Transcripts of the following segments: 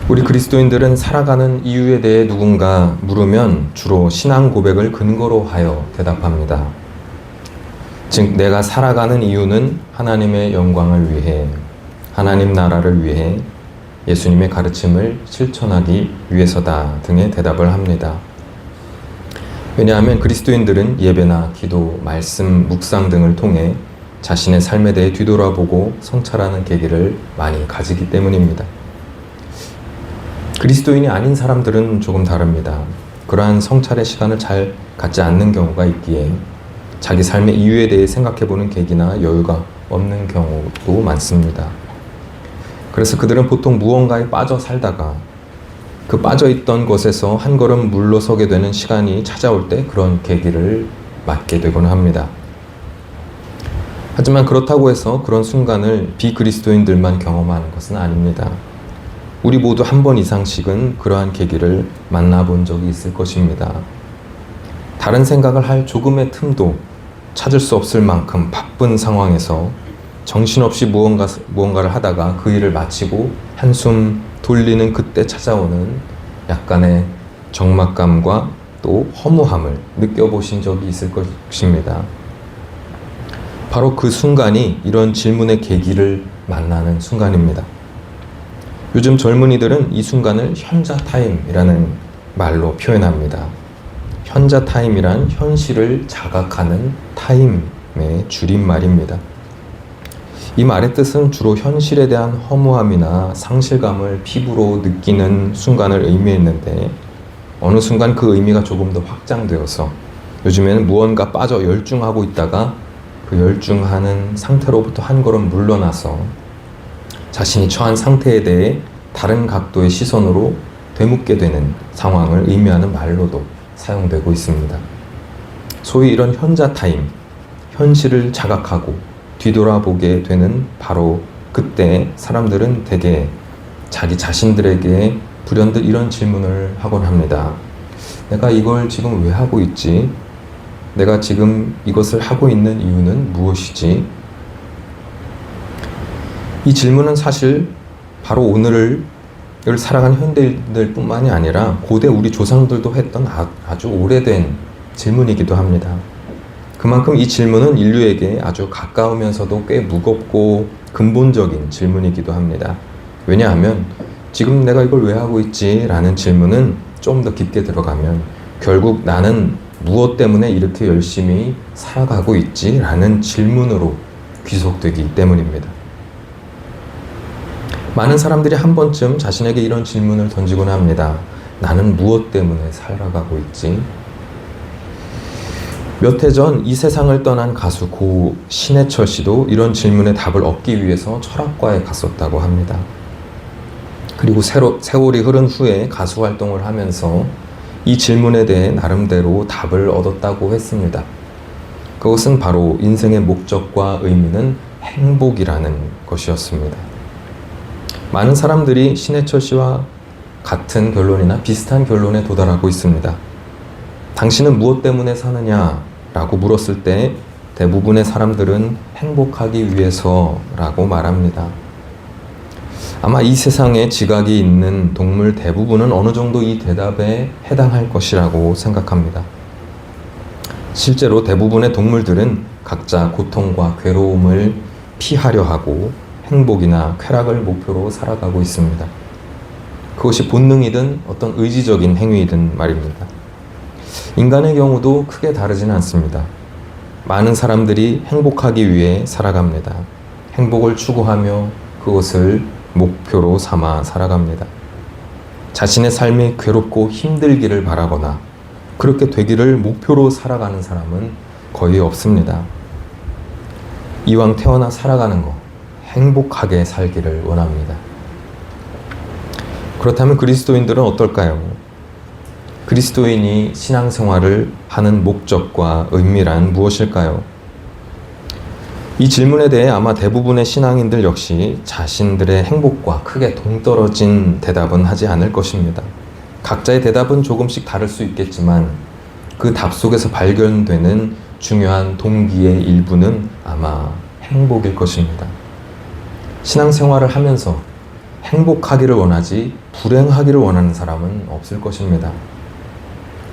우리 그리스도인들은 살아가는 이유에 대해 누군가 물으면 주로 신앙 고백을 근거로 하여 대답합니다. 즉, 내가 살아가는 이유는 하나님의 영광을 위해, 하나님 나라를 위해, 예수님의 가르침을 실천하기 위해서다 등의 대답을 합니다. 왜냐하면 그리스도인들은 예배나 기도, 말씀, 묵상 등을 통해 자신의 삶에 대해 뒤돌아보고 성찰하는 계기를 많이 가지기 때문입니다. 그리스도인이 아닌 사람들은 조금 다릅니다. 그러한 성찰의 시간을 잘 갖지 않는 경우가 있기에 자기 삶의 이유에 대해 생각해보는 계기나 여유가 없는 경우도 많습니다. 그래서 그들은 보통 무언가에 빠져 살다가 그 빠져있던 것에서 한 걸음 물러서게 되는 시간이 찾아올 때 그런 계기를 맞게 되곤 합니다. 하지만 그렇다고 해서 그런 순간을 비그리스도인들만 경험하는 것은 아닙니다. 우리 모두 한 번 이상씩은 그러한 계기를 만나본 적이 있을 것입니다. 다른 생각을 할 조금의 틈도 찾을 수 없을 만큼 바쁜 상황에서 정신없이 무언가를 하다가 그 일을 마치고 한숨 돌리는 그때 찾아오는 약간의 적막감과 또 허무함을 느껴보신 적이 있을 것입니다. 바로 그 순간이 이런 질문의 계기를 만나는 순간입니다. 요즘 젊은이들은 이 순간을 현자타임이라는 말로 표현합니다. 현자타임이란 현실을 자각하는 타임의 줄임말입니다. 이 말의 뜻은 주로 현실에 대한 허무함이나 상실감을 피부로 느끼는 순간을 의미했는데 어느 순간 그 의미가 조금 더 확장되어서 요즘에는 무언가 빠져 열중하고 있다가 그 열중하는 상태로부터 한 걸음 물러나서 자신이 처한 상태에 대해 다른 각도의 시선으로 되묻게 되는 상황을 의미하는 말로도 사용되고 있습니다. 소위 이런 현자타임, 현실을 자각하고 뒤돌아보게 되는 바로 그때 사람들은 대개 자기 자신들에게 불현듯 이런 질문을 하곤 합니다. 내가 이걸 지금 왜 하고 있지? 내가 지금 이것을 하고 있는 이유는 무엇이지? 이 질문은 사실 바로 오늘을 살아가는 현대인들 뿐만이 아니라 고대 우리 조상들도 했던 아주 오래된 질문이기도 합니다. 그만큼 이 질문은 인류에게 아주 가까우면서도 꽤 무겁고 근본적인 질문이기도 합니다. 왜냐하면 지금 내가 이걸 왜 하고 있지? 라는 질문은 좀 더 깊게 들어가면 결국 나는 무엇 때문에 이렇게 열심히 살아가고 있지? 라는 질문으로 귀속되기 때문입니다. 많은 사람들이 한 번쯤 자신에게 이런 질문을 던지곤 합니다. 나는 무엇 때문에 살아가고 있지? 몇 해 전 이 세상을 떠난 가수 고 신해철 씨도 이런 질문에 답을 얻기 위해서 철학과에 갔었다고 합니다. 그리고 세월이 흐른 후에 가수 활동을 하면서 이 질문에 대해 나름대로 답을 얻었다고 했습니다. 그것은 바로 인생의 목적과 의미는 행복이라는 것이었습니다. 많은 사람들이 신해철 씨와 같은 결론이나 비슷한 결론에 도달하고 있습니다. 당신은 무엇 때문에 사느냐? 라고 물었을 때 대부분의 사람들은 행복하기 위해서라고 말합니다. 아마 이 세상에 지각이 있는 동물 대부분은 어느 정도 이 대답에 해당할 것이라고 생각합니다. 실제로 대부분의 동물들은 각자 고통과 괴로움을 피하려 하고 행복이나 쾌락을 목표로 살아가고 있습니다. 그것이 본능이든 어떤 의지적인 행위이든 말입니다. 인간의 경우도 크게 다르지는 않습니다. 많은 사람들이 행복하기 위해 살아갑니다. 행복을 추구하며 그것을 목표로 삼아 살아갑니다. 자신의 삶이 괴롭고 힘들기를 바라거나 그렇게 되기를 목표로 살아가는 사람은 거의 없습니다. 이왕 태어나 살아가는 것, 행복하게 살기를 원합니다. 그렇다면 그리스도인들은 어떨까요? 그리스도인이 신앙생활을 하는 목적과 의미란 무엇일까요? 이 질문에 대해 아마 대부분의 신앙인들 역시 자신들의 행복과 크게 동떨어진 대답은 하지 않을 것입니다. 각자의 대답은 조금씩 다를 수 있겠지만 그 답 속에서 발견되는 중요한 동기의 일부는 아마 행복일 것입니다. 신앙생활을 하면서 행복하기를 원하지 불행하기를 원하는 사람은 없을 것입니다.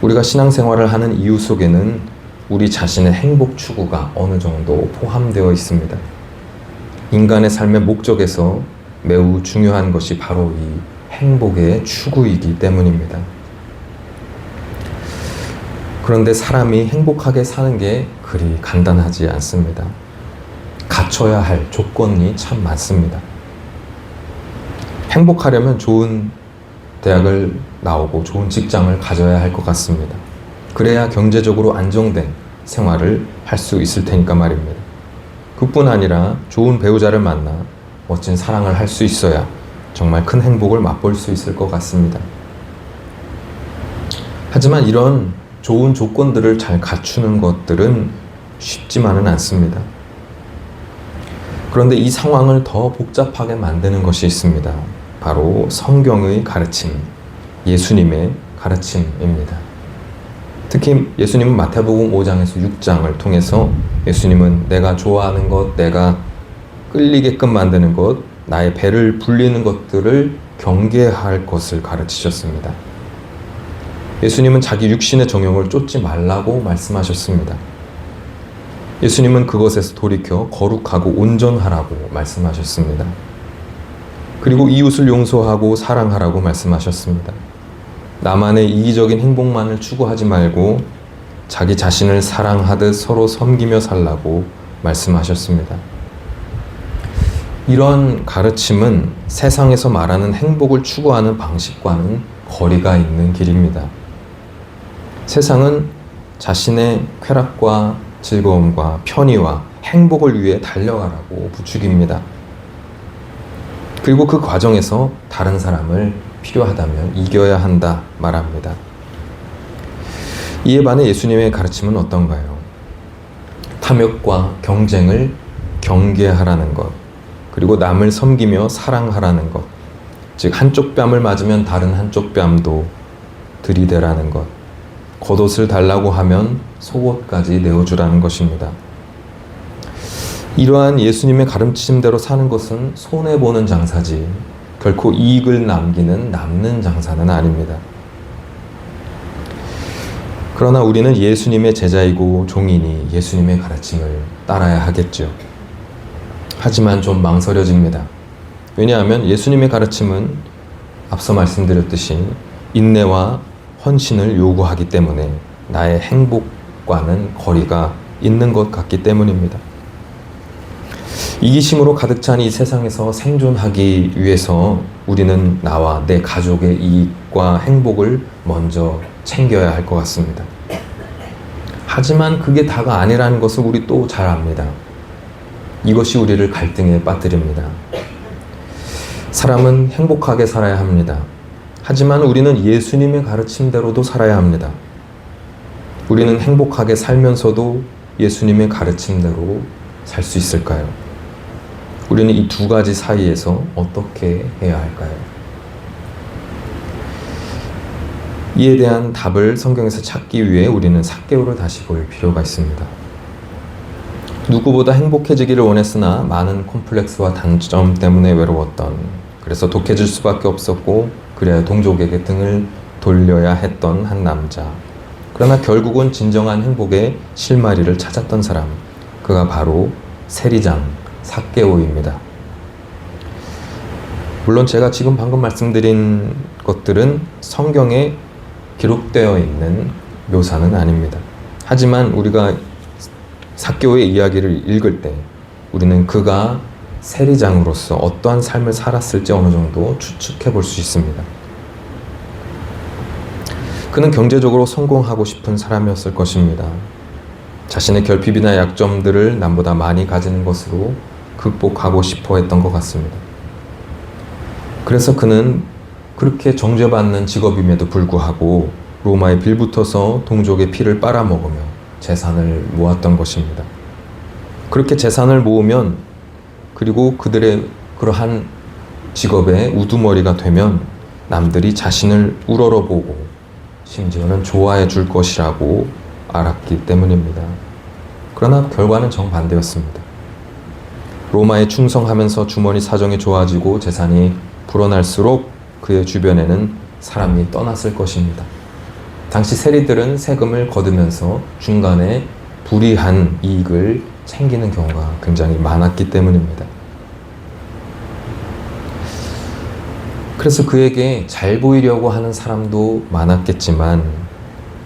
우리가 신앙생활을 하는 이유 속에는 우리 자신의 행복 추구가 어느 정도 포함되어 있습니다. 인간의 삶의 목적에서 매우 중요한 것이 바로 이 행복의 추구이기 때문입니다. 그런데 사람이 행복하게 사는 게 그리 간단하지 않습니다. 갖춰야 할 조건이 참 많습니다. 행복하려면 좋은 대학을 나오고 좋은 직장을 가져야 할 것 같습니다. 그래야 경제적으로 안정된 생활을 할 수 있을 테니까 말입니다. 그뿐 아니라 좋은 배우자를 만나 멋진 사랑을 할 수 있어야 정말 큰 행복을 맛볼 수 있을 것 같습니다. 하지만 이런 좋은 조건들을 잘 갖추는 것들은 쉽지만은 않습니다. 그런데 이 상황을 더 복잡하게 만드는 것이 있습니다. 바로 성경의 가르침, 예수님의 가르침입니다. 특히 예수님은 마태복음 5장에서 6장을 통해서 예수님은 내가 좋아하는 것, 내가 끌리게끔 만드는 것, 나의 배를 불리는 것들을 경계할 것을 가르치셨습니다. 예수님은 자기 육신의 정욕을 쫓지 말라고 말씀하셨습니다. 예수님은 그것에서 돌이켜 거룩하고 온전하라고 말씀하셨습니다. 그리고 이웃을 용서하고 사랑하라고 말씀하셨습니다. 나만의 이기적인 행복만을 추구하지 말고 자기 자신을 사랑하듯 서로 섬기며 살라고 말씀하셨습니다. 이런 가르침은 세상에서 말하는 행복을 추구하는 방식과는 거리가 있는 길입니다. 세상은 자신의 쾌락과 즐거움과 편의와 행복을 위해 달려가라고 부추깁니다. 그리고 그 과정에서 다른 사람을 필요하다면 이겨야 한다 말합니다. 이에 반해 예수님의 가르침은 어떤가요? 탐욕과 경쟁을 경계하라는 것, 그리고 남을 섬기며 사랑하라는 것, 즉 한쪽 뺨을 맞으면 다른 한쪽 뺨도 들이대라는 것, 겉옷을 달라고 하면 속옷까지 내어주라는 것입니다. 이러한 예수님의 가르침대로 사는 것은 손해보는 장사지 결코 이익을 남는 장사는 아닙니다. 그러나 우리는 예수님의 제자이고 종이니 예수님의 가르침을 따라야 하겠죠. 하지만 좀 망설여집니다. 왜냐하면 예수님의 가르침은 앞서 말씀드렸듯이 인내와 헌신을 요구하기 때문에 나의 행복과는 거리가 있는 것 같기 때문입니다. 이기심으로 가득 찬 이 세상에서 생존하기 위해서 우리는 나와 내 가족의 이익과 행복을 먼저 챙겨야 할 것 같습니다. 하지만 그게 다가 아니라는 것을 우리 또 잘 압니다. 이것이 우리를 갈등에 빠뜨립니다. 사람은 행복하게 살아야 합니다. 하지만 우리는 예수님의 가르침대로도 살아야 합니다. 우리는 행복하게 살면서도 예수님의 가르침대로 살 수 있을까요? 우리는 이 두 가지 사이에서 어떻게 해야 할까요? 이에 대한 답을 성경에서 찾기 위해 우리는 삭개오를 다시 볼 필요가 있습니다. 누구보다 행복해지기를 원했으나 많은 콤플렉스와 단점 때문에 외로웠던, 그래서 독해질 수밖에 없었고 그래야 동족에게 등을 돌려야 했던 한 남자. 그러나 결국은 진정한 행복의 실마리를 찾았던 사람, 그가 바로 세리장 삭개오입니다. 물론 제가 지금 방금 말씀드린 것들은 성경에 기록되어 있는 묘사는 아닙니다. 하지만 우리가 삭개오의 이야기를 읽을 때 우리는 그가 세리장으로서 어떠한 삶을 살았을지 어느 정도 추측해 볼 수 있습니다. 그는 경제적으로 성공하고 싶은 사람이었을 것입니다. 자신의 결핍이나 약점들을 남보다 많이 가지는 것으로 극복하고 싶어 했던 것 같습니다. 그래서 그는 그렇게 정죄받는 직업임에도 불구하고 로마에 빌붙어서 동족의 피를 빨아먹으며 재산을 모았던 것입니다. 그렇게 재산을 모으면, 그리고 그들의 그러한 직업의 우두머리가 되면 남들이 자신을 우러러보고 심지어는 좋아해 줄 것이라고 알았기 때문입니다. 그러나 결과는 정반대였습니다. 로마에 충성하면서 주머니 사정이 좋아지고 재산이 불어날수록 그의 주변에는 사람이 떠났을 것입니다. 당시 세리들은 세금을 거두면서 중간에 불이한 이익을 챙기는 경우가 굉장히 많았기 때문입니다. 그래서 그에게 잘 보이려고 하는 사람도 많았겠지만,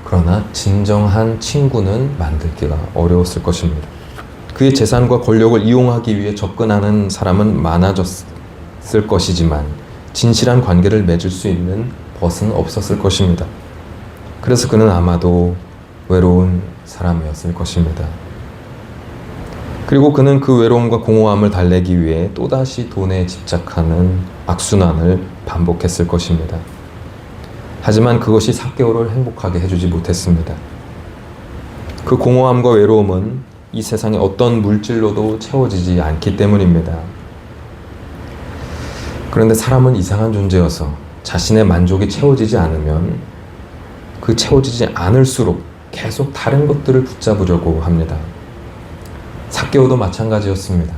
그러나 진정한 친구는 만들기가 어려웠을 것입니다. 그의 재산과 권력을 이용하기 위해 접근하는 사람은 많아졌을 것이지만 진실한 관계를 맺을 수 있는 벗은 없었을 것입니다. 그래서 그는 아마도 외로운 사람이었을 것입니다. 그리고 그는 그 외로움과 공허함을 달래기 위해 또다시 돈에 집착하는 악순환을 반복했을 것입니다. 하지만 그것이 삭개오를 행복하게 해주지 못했습니다. 그 공허함과 외로움은 이 세상의 어떤 물질로도 채워지지 않기 때문입니다. 그런데 사람은 이상한 존재여서 자신의 만족이 채워지지 않으면 그 채워지지 않을수록 계속 다른 것들을 붙잡으려고 합니다. 삭개오도 마찬가지였습니다.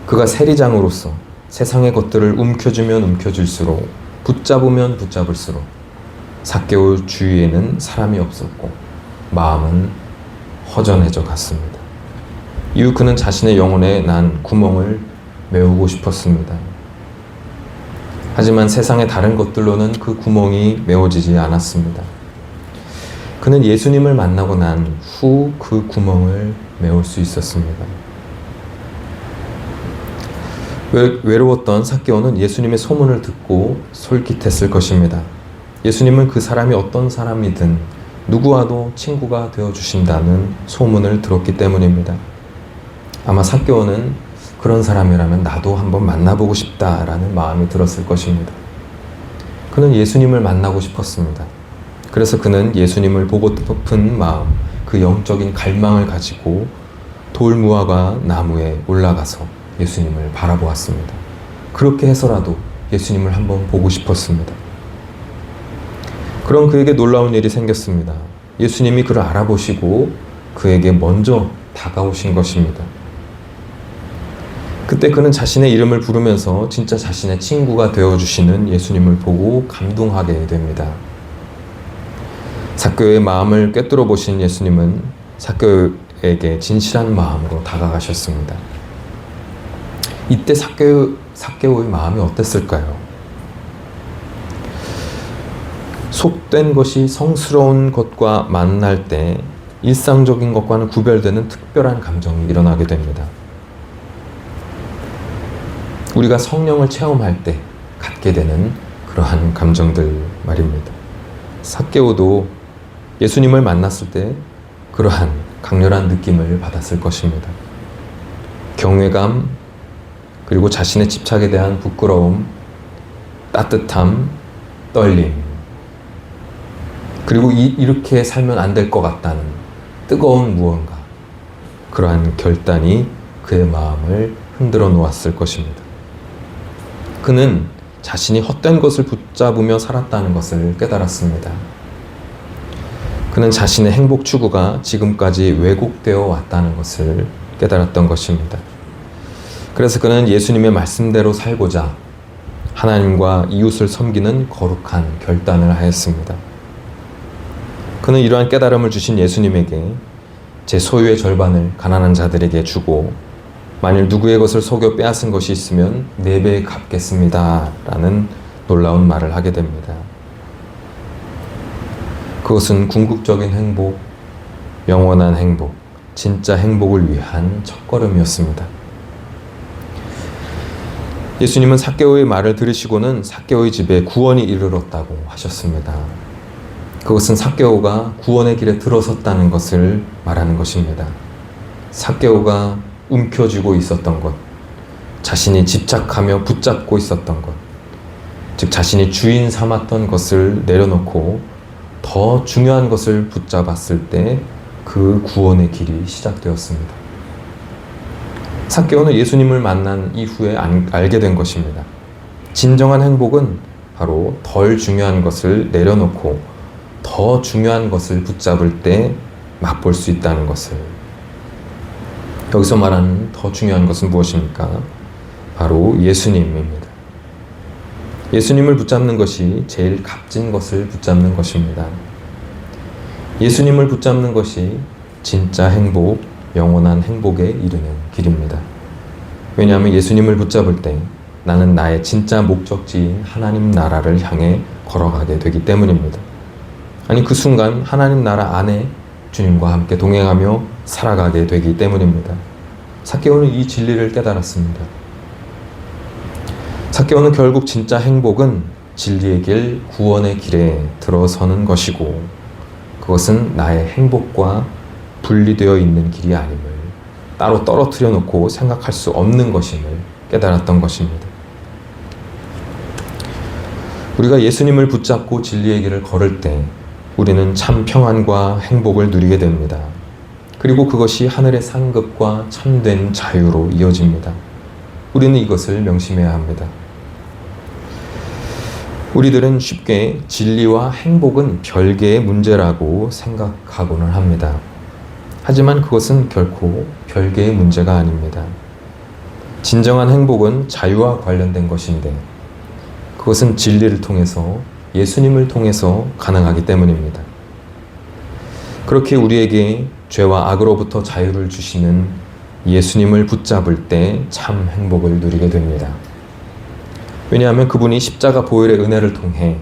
그가 세리장으로서 세상의 것들을 움켜쥐면 움켜쥘수록, 붙잡으면 붙잡을수록 삭개오 주위에는 사람이 없었고 마음은 허전해져 갔습니다. 이후 그는 자신의 영혼에 난 구멍을 메우고 싶었습니다. 하지만 세상의 다른 것들로는 그 구멍이 메워지지 않았습니다. 그는 예수님을 만나고 난 후 그 구멍을 메울 수 있었습니다. 외로웠던 삭개오는 예수님의 소문을 듣고 솔깃했을 것입니다. 예수님은 그 사람이 어떤 사람이든 누구와도 친구가 되어주신다는 소문을 들었기 때문입니다. 아마 삭개오는 그런 사람이라면 나도 한번 만나보고 싶다라는 마음이 들었을 것입니다. 그는 예수님을 만나고 싶었습니다. 그래서 그는 예수님을 보고 싶은 마음, 그 영적인 갈망을 가지고 돌무화과 나무에 올라가서 예수님을 바라보았습니다. 그렇게 해서라도 예수님을 한번 보고 싶었습니다. 그럼 그에게 놀라운 일이 생겼습니다. 예수님이 그를 알아보시고 그에게 먼저 다가오신 것입니다. 그때 그는 자신의 이름을 부르면서 진짜 자신의 친구가 되어주시는 예수님을 보고 감동하게 됩니다. 삭개오의 마음을 꿰뚫어 보신 예수님은 삭개오에게 진실한 마음으로 다가가셨습니다. 이때 삭개오의 마음이 어땠을까요? 속된 것이 성스러운 것과 만날 때 일상적인 것과는 구별되는 특별한 감정이 일어나게 됩니다. 우리가 성령을 체험할 때 갖게 되는 그러한 감정들 말입니다. 삭개오도 예수님을 만났을 때 그러한 강렬한 느낌을 받았을 것입니다. 경외감, 그리고 자신의 집착에 대한 부끄러움, 따뜻함, 떨림, 그리고 이렇게 살면 안 될 것 같다는 뜨거운 무언가, 그러한 결단이 그의 마음을 흔들어 놓았을 것입니다. 그는 자신이 헛된 것을 붙잡으며 살았다는 것을 깨달았습니다. 그는 자신의 행복 추구가 지금까지 왜곡되어 왔다는 것을 깨달았던 것입니다. 그래서 그는 예수님의 말씀대로 살고자 하나님과 이웃을 섬기는 거룩한 결단을 하였습니다. 그는 이러한 깨달음을 주신 예수님에게 제 소유의 절반을 가난한 자들에게 주고 만일 누구의 것을 속여 빼앗은 것이 있으면 4배 갚겠습니다 라는 놀라운 말을 하게 됩니다. 그것은 궁극적인 행복, 영원한 행복, 진짜 행복을 위한 첫걸음이었습니다. 예수님은 삭개오의 말을 들으시고는 삭개오의 집에 구원이 이르렀다고 하셨습니다. 그것은 삭개오가 구원의 길에 들어섰다는 것을 말하는 것입니다. 삭개오가 움켜쥐고 있었던 것, 자신이 집착하며 붙잡고 있었던 것, 즉 자신이 주인 삼았던 것을 내려놓고 더 중요한 것을 붙잡았을 때 그 구원의 길이 시작되었습니다. 삭개오는 예수님을 만난 이후에 알게 된 것입니다. 진정한 행복은 바로 덜 중요한 것을 내려놓고 더 중요한 것을 붙잡을 때 맛볼 수 있다는 것을. 여기서 말하는 더 중요한 것은 무엇입니까? 바로 예수님입니다. 예수님을 붙잡는 것이 제일 값진 것을 붙잡는 것입니다. 예수님을 붙잡는 것이 진짜 행복, 영원한 행복에 이르는 길입니다. 왜냐하면 예수님을 붙잡을 때 나는 나의 진짜 목적지인 하나님 나라를 향해 걸어가게 되기 때문입니다. 아니, 그 순간 하나님 나라 안에 주님과 함께 동행하며 살아가게 되기 때문입니다. 삭개오는 이 진리를 깨달았습니다. 삭개오는 결국 진짜 행복은 진리의 길, 구원의 길에 들어서는 것이고, 그것은 나의 행복과 분리되어 있는 길이 아님을, 따로 떨어뜨려 놓고 생각할 수 없는 것임을 깨달았던 것입니다. 우리가 예수님을 붙잡고 진리의 길을 걸을 때 우리는 참 평안과 행복을 누리게 됩니다. 그리고 그것이 하늘의 상급과 참된 자유로 이어집니다. 우리는 이것을 명심해야 합니다. 우리들은 쉽게 진리와 행복은 별개의 문제라고 생각하고는 합니다. 하지만 그것은 결코 별개의 문제가 아닙니다. 진정한 행복은 자유와 관련된 것인데, 그것은 진리를 통해서, 예수님을 통해서 가능하기 때문입니다. 그렇게 우리에게 죄와 악으로부터 자유를 주시는 예수님을 붙잡을 때 참 행복을 누리게 됩니다. 왜냐하면 그분이 십자가 보혈의 은혜를 통해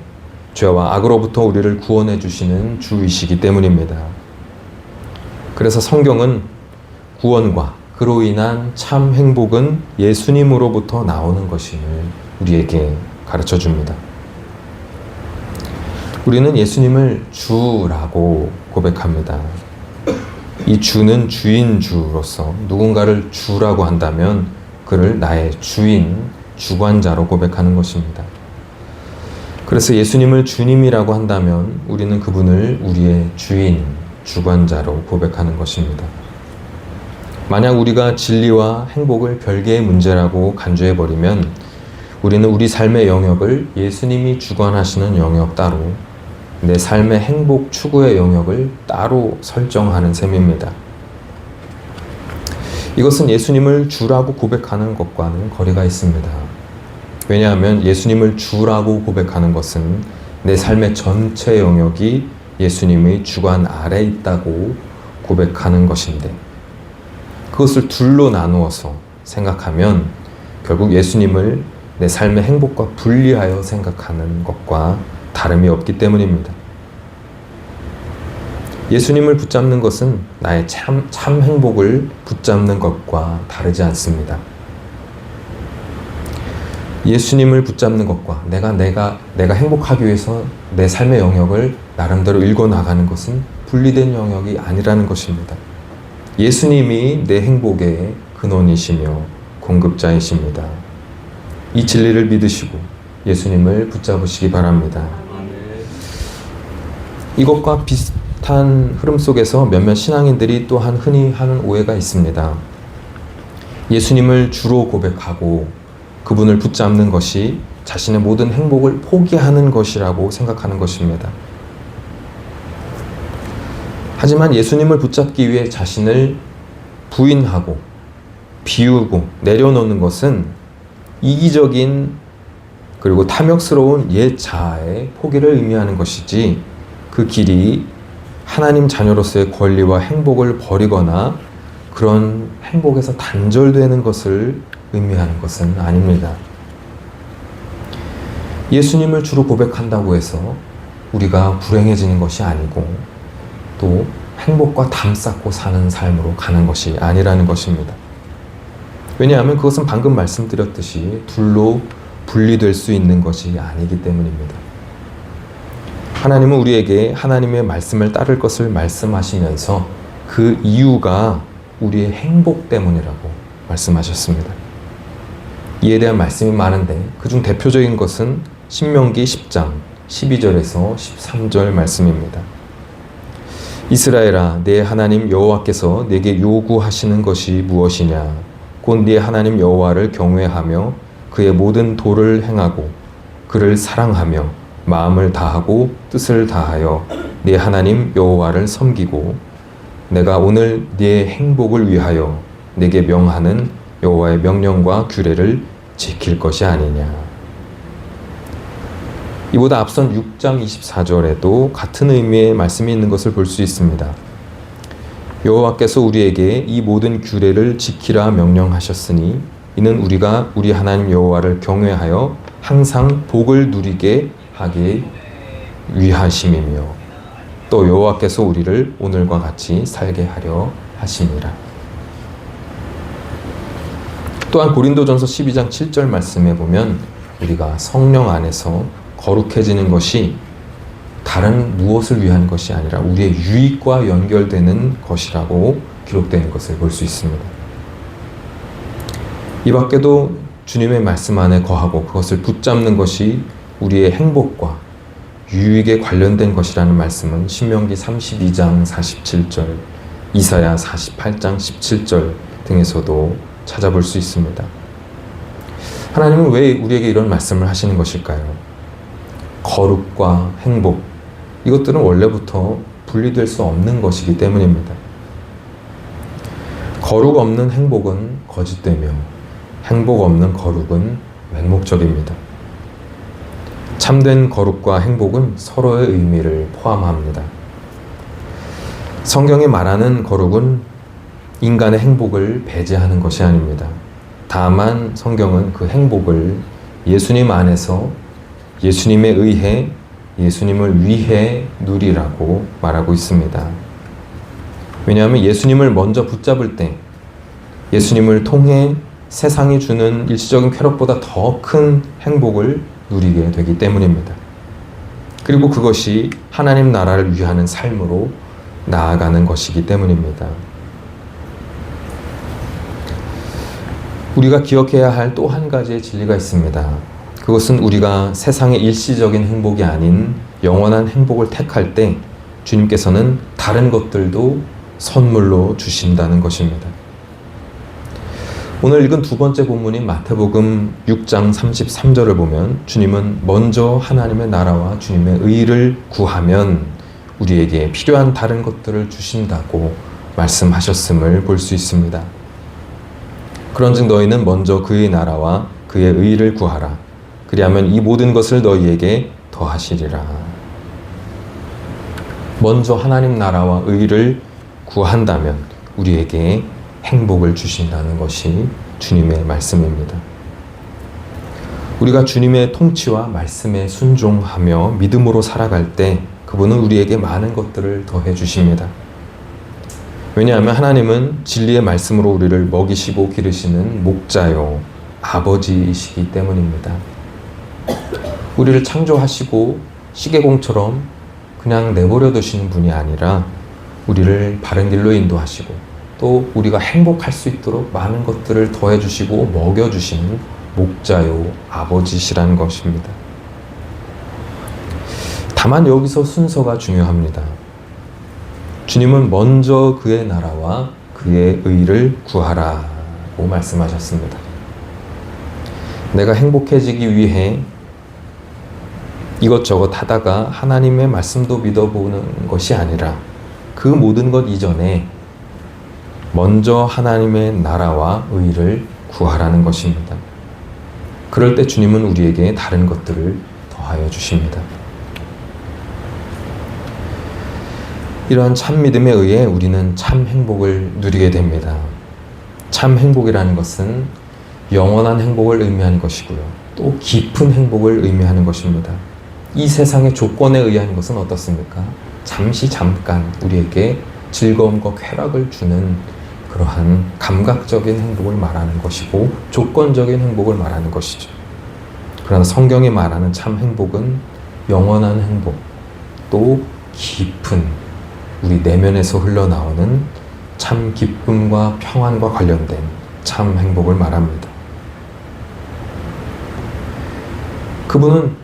죄와 악으로부터 우리를 구원해 주시는 주이시기 때문입니다. 그래서 성경은 구원과 그로 인한 참 행복은 예수님으로부터 나오는 것임을 우리에게 가르쳐 줍니다. 우리는 예수님을 주라고 고백합니다. 이 주는 주인주로서 누군가를 주라고 한다면 그를 나의 주인, 주관자로 고백하는 것입니다. 그래서 예수님을 주님이라고 한다면 우리는 그분을 우리의 주인, 주관자로 고백하는 것입니다. 만약 우리가 진리와 행복을 별개의 문제라고 간주해버리면 우리는 우리 삶의 영역을 예수님이 주관하시는 영역 따로, 내 삶의 행복 추구의 영역을 따로 설정하는 셈입니다. 이것은 예수님을 주라고 고백하는 것과는 거리가 있습니다. 왜냐하면 예수님을 주라고 고백하는 것은 내 삶의 전체 영역이 예수님의 주관 아래 있다고 고백하는 것인데, 그것을 둘로 나누어서 생각하면 결국 예수님을 내 삶의 행복과 분리하여 생각하는 것과 다름이 없기 때문입니다. 예수님을 붙잡는 것은 나의 참 행복을 붙잡는 것과 다르지 않습니다. 예수님을 붙잡는 것과 내가 행복하기 위해서 내 삶의 영역을 나름대로 읽어나가는 것은 분리된 영역이 아니라는 것입니다. 예수님이 내 행복의 근원이시며 공급자이십니다. 이 진리를 믿으시고 예수님을 붙잡으시기 바랍니다. 이것과 비슷한 흐름 속에서 몇몇 신앙인들이 또한 흔히 하는 오해가 있습니다. 예수님을 주로 고백하고 그분을 붙잡는 것이 자신의 모든 행복을 포기하는 것이라고 생각하는 것입니다. 하지만 예수님을 붙잡기 위해 자신을 부인하고 비우고 내려놓는 것은 이기적인 그리고 탐욕스러운 옛 자아의 포기를 의미하는 것이지, 그 길이 하나님 자녀로서의 권리와 행복을 버리거나 그런 행복에서 단절되는 것을 의미하는 것은 아닙니다. 예수님을 주로 고백한다고 해서 우리가 불행해지는 것이 아니고 또 행복과 담쌓고 사는 삶으로 가는 것이 아니라는 것입니다. 왜냐하면 그것은 방금 말씀드렸듯이 둘로 분리될 수 있는 것이 아니기 때문입니다. 하나님은 우리에게 하나님의 말씀을 따를 것을 말씀하시면서 그 이유가 우리의 행복 때문이라고 말씀하셨습니다. 이에 대한 말씀이 많은데 그중 대표적인 것은 신명기 10장 12절에서 13절 말씀입니다. 이스라엘아, 내 하나님 여호와께서 내게 요구하시는 것이 무엇이냐? 곧 네 하나님 여호와를 경외하며 그의 모든 도를 행하고 그를 사랑하며 마음을 다하고 뜻을 다하여 네 하나님 여호와를 섬기고 내가 오늘 네 행복을 위하여 내게 명하는 여호와의 명령과 규례를 지킬 것이 아니냐. 이보다 앞선 6장 24절에도 같은 의미의 말씀이 있는 것을 볼 수 있습니다. 여호와께서 우리에게 이 모든 규례를 지키라 명령하셨으니 이는 우리가 우리 하나님 여호와를 경외하여 항상 복을 누리게 하기 위하심이며 또 여호와께서 우리를 오늘과 같이 살게 하려 하심이라. 또한 고린도전서 12장 7절 말씀에 보면 우리가 성령 안에서 거룩해지는 것이 다른 무엇을 위한 것이 아니라 우리의 유익과 연결되는 것이라고 기록되는 것을 볼 수 있습니다. 이 밖에도 주님의 말씀 안에 거하고 그것을 붙잡는 것이 우리의 행복과 유익에 관련된 것이라는 말씀은 신명기 32장 47절, 이사야 48장 17절 등에서도 찾아볼 수 있습니다. 하나님은 왜 우리에게 이런 말씀을 하시는 것일까요? 거룩과 행복, 이것들은 원래부터 분리될 수 없는 것이기 때문입니다. 거룩 없는 행복은 거짓되며 행복 없는 거룩은 맹목적입니다. 참된 거룩과 행복은 서로의 의미를 포함합니다. 성경이 말하는 거룩은 인간의 행복을 배제하는 것이 아닙니다. 다만 성경은 그 행복을 예수님 안에서 예수님에 의해 예수님을 위해 누리라고 말하고 있습니다. 왜냐하면 예수님을 먼저 붙잡을 때 예수님을 통해 세상이 주는 일시적인 쾌락보다 더 큰 행복을 누리게 되기 때문입니다. 그리고 그것이 하나님 나라를 위하는 삶으로 나아가는 것이기 때문입니다. 우리가 기억해야 할 또 한 가지의 진리가 있습니다. 그것은 우리가 세상의 일시적인 행복이 아닌 영원한 행복을 택할 때 주님께서는 다른 것들도 선물로 주신다는 것입니다. 오늘 읽은 두 번째 본문인 마태복음 6장 33절을 보면 주님은 먼저 하나님의 나라와 주님의 의를 구하면 우리에게 필요한 다른 것들을 주신다고 말씀하셨음을 볼 수 있습니다. 그런즉 너희는 먼저 그의 나라와 그의 의를 구하라. 그리하면 이 모든 것을 너희에게 더하시리라. 먼저 하나님 나라와 의를 구한다면 우리에게 행복을 주신다는 것이 주님의 말씀입니다. 우리가 주님의 통치와 말씀에 순종하며 믿음으로 살아갈 때 그분은 우리에게 많은 것들을 더해 주십니다. 왜냐하면 하나님은 진리의 말씀으로 우리를 먹이시고 기르시는 목자요 아버지이시기 때문입니다. 우리를 창조하시고 시계공처럼 그냥 내버려 두시는 분이 아니라 우리를 바른 길로 인도하시고 또 우리가 행복할 수 있도록 많은 것들을 더해 주시고 먹여 주시는 목자요 아버지시라는 것입니다. 다만 여기서 순서가 중요합니다. 주님은 먼저 그의 나라와 그의 의를 구하라고 말씀하셨습니다. 내가 행복해지기 위해 이것저것 하다가 하나님의 말씀도 믿어보는 것이 아니라 그 모든 것 이전에 먼저 하나님의 나라와 의를 구하라는 것입니다. 그럴 때 주님은 우리에게 다른 것들을 더하여 주십니다. 이러한 참 믿음에 의해 우리는 참 행복을 누리게 됩니다. 참 행복이라는 것은 영원한 행복을 의미하는 것이고요. 또 깊은 행복을 의미하는 것입니다. 이 세상의 조건에 의한 것은 어떻습니까? 잠깐 우리에게 즐거움과 쾌락을 주는 그러한 감각적인 행복을 말하는 것이고 조건적인 행복을 말하는 것이죠. 그러나 성경이 말하는 참 행복은 영원한 행복, 또 깊은 우리 내면에서 흘러나오는 참 기쁨과 평안과 관련된 참 행복을 말합니다. 그분은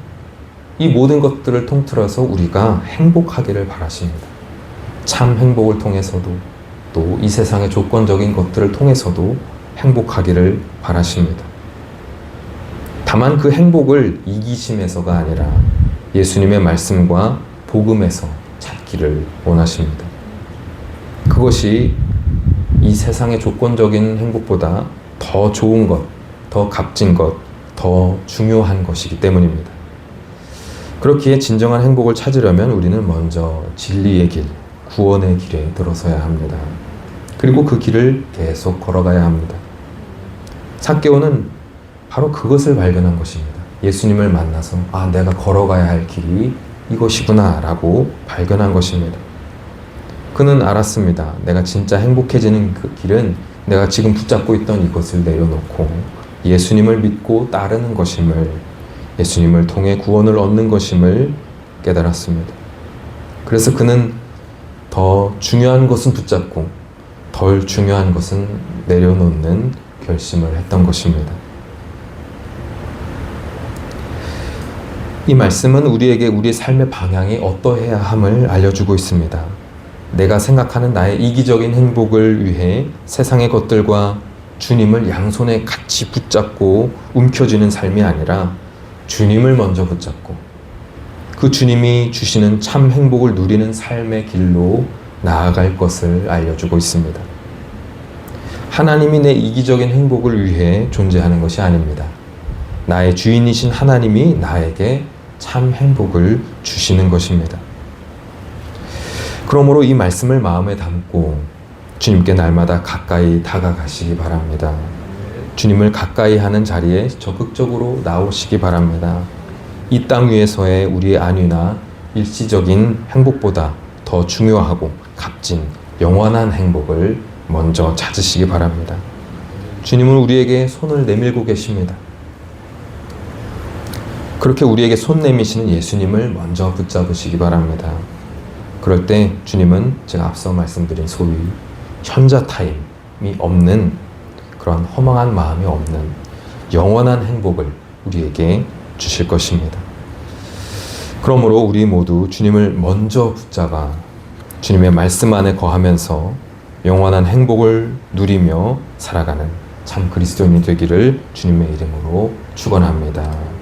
이 모든 것들을 통틀어서 우리가 행복하기를 바라십니다. 참 행복을 통해서도 또 이 세상의 조건적인 것들을 통해서도 행복하기를 바라십니다. 다만 그 행복을 이기심에서가 아니라 예수님의 말씀과 복음에서 찾기를 원하십니다. 그것이 이 세상의 조건적인 행복보다 더 좋은 것, 더 값진 것, 더 중요한 것이기 때문입니다. 그렇기에 진정한 행복을 찾으려면 우리는 먼저 진리의 길, 구원의 길에 들어서야 합니다. 그리고 그 길을 계속 걸어가야 합니다. 삭개오는 바로 그것을 발견한 것입니다. 예수님을 만나서 내가 걸어가야 할 길이 이것이구나 라고 발견한 것입니다. 그는 알았습니다. 내가 진짜 행복해지는 그 길은 내가 지금 붙잡고 있던 이것을 내려놓고 예수님을 믿고 따르는 것임을, 예수님을 통해 구원을 얻는 것임을 깨달았습니다. 그래서 그는 더 중요한 것은 붙잡고 덜 중요한 것은 내려놓는 결심을 했던 것입니다. 이 말씀은 우리에게 우리의 삶의 방향이 어떠해야 함을 알려주고 있습니다. 내가 생각하는 나의 이기적인 행복을 위해 세상의 것들과 주님을 양손에 같이 붙잡고 움켜쥐는 삶이 아니라 주님을 먼저 붙잡고 그 주님이 주시는 참 행복을 누리는 삶의 길로 나아갈 것을 알려주고 있습니다. 하나님이 내 이기적인 행복을 위해 존재하는 것이 아닙니다. 나의 주인이신 하나님이 나에게 참 행복을 주시는 것입니다. 그러므로 이 말씀을 마음에 담고 주님께 날마다 가까이 다가가시기 바랍니다. 주님을 가까이 하는 자리에 적극적으로 나오시기 바랍니다. 이 땅 위에서의 우리의 안위나 일시적인 행복보다 더 중요하고 값진 영원한 행복을 먼저 찾으시기 바랍니다. 주님은 우리에게 손을 내밀고 계십니다. 그렇게 우리에게 손 내미시는 예수님을 먼저 붙잡으시기 바랍니다. 그럴 때 주님은 제가 앞서 말씀드린 소위 현자 타임이 없는, 그런 허망한 마음이 없는 영원한 행복을 우리에게 주실 것입니다. 그러므로 우리 모두 주님을 먼저 붙잡아 주님의 말씀 안에 거하면서 영원한 행복을 누리며 살아가는 참 그리스도인이 되기를 주님의 이름으로 축원합니다.